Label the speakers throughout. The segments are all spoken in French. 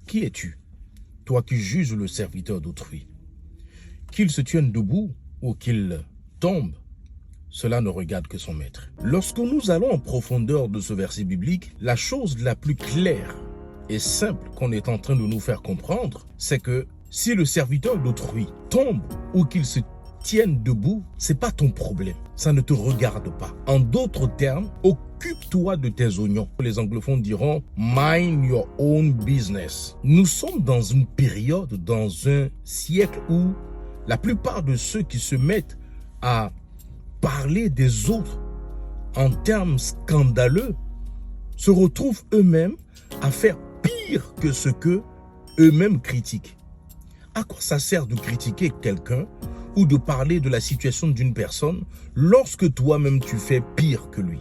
Speaker 1: Qui es-tu, toi qui juges le serviteur d'autrui? Qu'il se tienne debout ou qu'il tombe, cela ne regarde que son maître. Lorsque nous allons en profondeur de ce verset biblique, la chose la plus claire et simple qu'on est en train de nous faire comprendre, c'est que si le serviteur d'autrui tombe ou qu'il se tienne debout, c'est pas ton problème. Ça ne te regarde pas. En d'autres termes, occupe-toi de tes oignons. Les anglophones diront « mind your own business ». Nous sommes dans une période, dans un siècle où la plupart de ceux qui se mettent à parler des autres en termes scandaleux se retrouvent eux-mêmes à faire pire que ce que eux-mêmes critiquent. À quoi ça sert de critiquer quelqu'un ou de parler de la situation d'une personne lorsque toi-même tu fais pire que lui?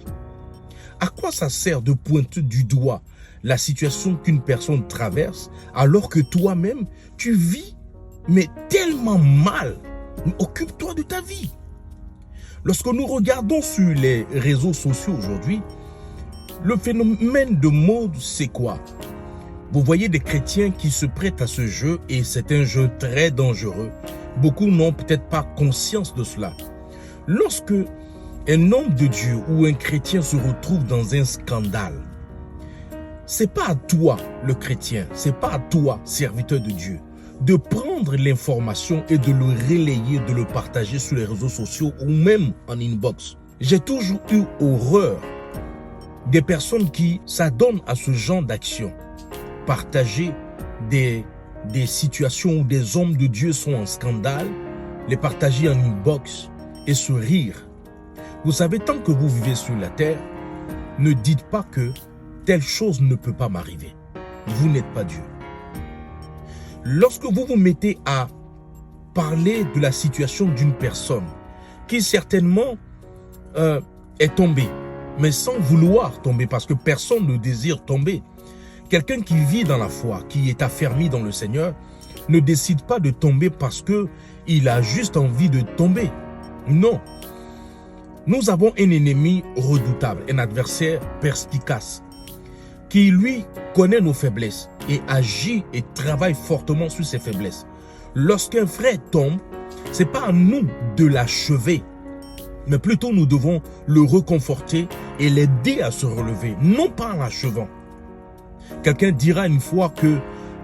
Speaker 1: À quoi ça sert de pointer du doigt la situation qu'une personne traverse alors que toi-même tu vis mais tellement mal? Occupe-toi de ta vie. Lorsque nous regardons sur les réseaux sociaux aujourd'hui, le phénomène de mode, c'est quoi? Vous voyez des chrétiens qui se prêtent à ce jeu et c'est un jeu très dangereux. Beaucoup n'ont peut-être pas conscience de cela. Lorsque un homme de Dieu ou un chrétien se retrouve dans un scandale, c'est pas à toi, le chrétien, c'est pas à toi, serviteur de Dieu, de prendre l'information et de le relayer, de le partager sur les réseaux sociaux ou même en inbox. J'ai toujours eu horreur des personnes qui s'adonnent à ce genre d'action. Partager des situations où des hommes de Dieu sont en scandale, les partager en inbox et se rire. Vous savez, tant que vous vivez sur la terre, ne dites pas que telle chose ne peut pas m'arriver. Vous n'êtes pas Dieu. Lorsque vous vous mettez à parler de la situation d'une personne qui certainement est tombée, mais sans vouloir tomber, parce que personne ne désire tomber. Quelqu'un qui vit dans la foi, qui est affermi dans le Seigneur, ne décide pas de tomber parce qu'il a juste envie de tomber. Non. Nous avons un ennemi redoutable, un adversaire perspicace, qui lui connaît nos faiblesses et agit et travaille fortement sur ses faiblesses. Lorsqu'un frère tombe, ce n'est pas à nous de l'achever, mais plutôt nous devons le réconforter et l'aider à se relever, non pas en l'achevant. Quelqu'un dira une fois que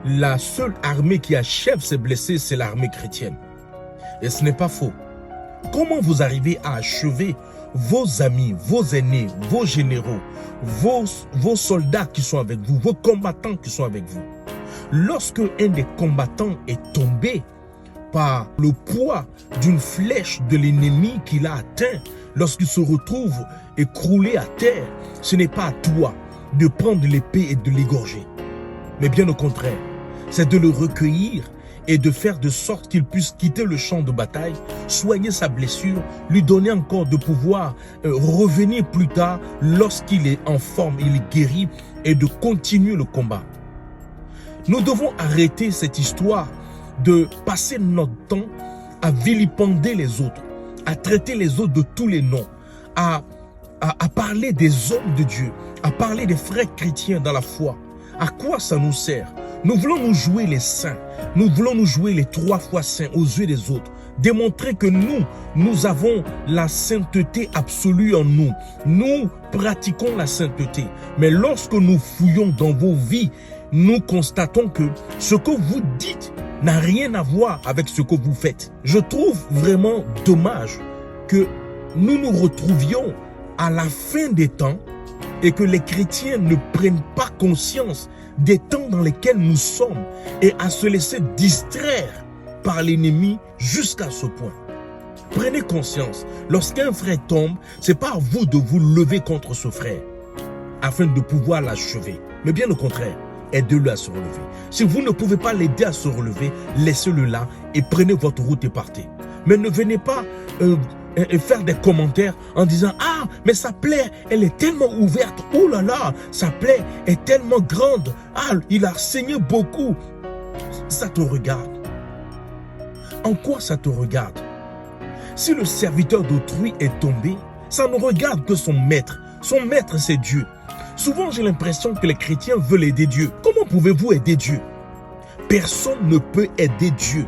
Speaker 1: la seule armée qui achève ses blessés, c'est l'armée chrétienne. Et ce n'est pas faux. Comment vous arrivez à achever vos amis, vos aînés, vos généraux, vos soldats qui sont avec vous, vos combattants qui sont avec vous? Lorsque un des combattants est tombé par le poids d'une flèche de l'ennemi qu'il a atteint, lorsqu'il se retrouve écroulé à terre, ce n'est pas à toi de prendre l'épée et de l'égorger. Mais bien au contraire, c'est de le recueillir et de faire de sorte qu'il puisse quitter le champ de bataille, soigner sa blessure, lui donner encore de pouvoir revenir plus tard lorsqu'il est en forme, il est guéri, et de continuer le combat. Nous devons arrêter cette histoire de passer notre temps à vilipender les autres, à traiter les autres de tous les noms, à parler des hommes de Dieu, à parler des frères chrétiens dans la foi. À quoi ça nous sert? Nous voulons nous jouer les saints, nous voulons nous jouer les 3 fois saints aux yeux des autres, démontrer que nous avons la sainteté absolue en nous. Nous pratiquons la sainteté. Mais lorsque nous fouillons dans vos vies, nous constatons que ce que vous dites n'a rien à voir avec ce que vous faites. Je trouve vraiment dommage que nous nous retrouvions à la fin des temps et que les chrétiens ne prennent pas conscience des temps dans lesquels nous sommes et à se laisser distraire par l'ennemi jusqu'à ce point. Prenez conscience, lorsqu'un frère tombe, ce n'est pas à vous de vous lever contre ce frère afin de pouvoir l'achever, mais bien au contraire, aidez-le à se relever. Si vous ne pouvez pas l'aider à se relever, laissez-le là et prenez votre route et partez. Mais ne venez pas et faire des commentaires en disant « Ah, mais sa plaie, elle est tellement ouverte. Oh là là, sa plaie est tellement grande. Ah, il a saigné beaucoup. » Ça te regarde. En quoi ça te regarde? Si le serviteur d'autrui est tombé, ça ne regarde que son maître. Son maître, c'est Dieu. Souvent, j'ai l'impression que les chrétiens veulent aider Dieu. Comment pouvez-vous aider Dieu? Personne ne peut aider Dieu.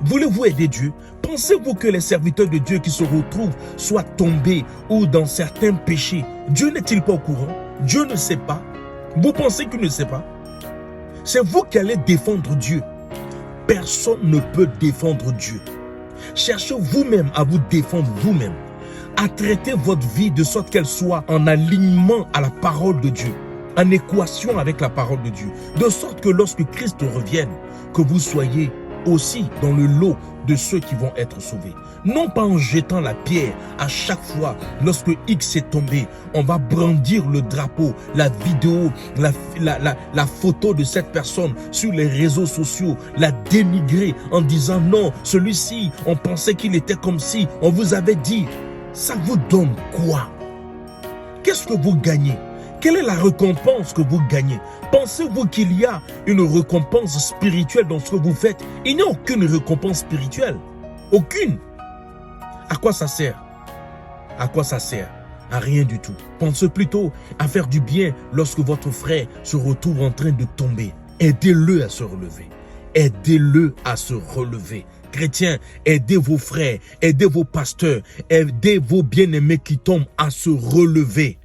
Speaker 1: Voulez-vous aider Dieu? Pensez-vous que les serviteurs de Dieu qui se retrouvent soient tombés ou dans certains péchés, Dieu n'est-il pas au courant? Dieu ne sait pas. Vous pensez qu'il ne sait pas? C'est vous qui allez défendre Dieu. Personne ne peut défendre Dieu. Cherchez vous-même à vous défendre vous-même, à traiter votre vie de sorte qu'elle soit en alignement à la parole de Dieu, en équation avec la parole de Dieu, de sorte que lorsque Christ revienne, que vous soyez aussi dans le lot de ceux qui vont être sauvés. Non pas en jetant la pierre à chaque fois lorsque X est tombé, on va brandir le drapeau, la vidéo, la photo de cette personne sur les réseaux sociaux, la dénigrer en disant non, celui-ci, on pensait qu'il était comme si, on vous avait dit. Ça vous donne quoi? Qu'est-ce que vous gagnez? Quelle est la récompense que vous gagnez? Pensez-vous qu'il y a une récompense spirituelle dans ce que vous faites? Il n'y a aucune récompense spirituelle. Aucune. À quoi ça sert? À quoi ça sert? À rien du tout. Pensez plutôt à faire du bien lorsque votre frère se retrouve en train de tomber. Aidez-le à se relever. Aidez-le à se relever. Chrétiens, aidez vos frères, aidez vos pasteurs, aidez vos bien-aimés qui tombent à se relever.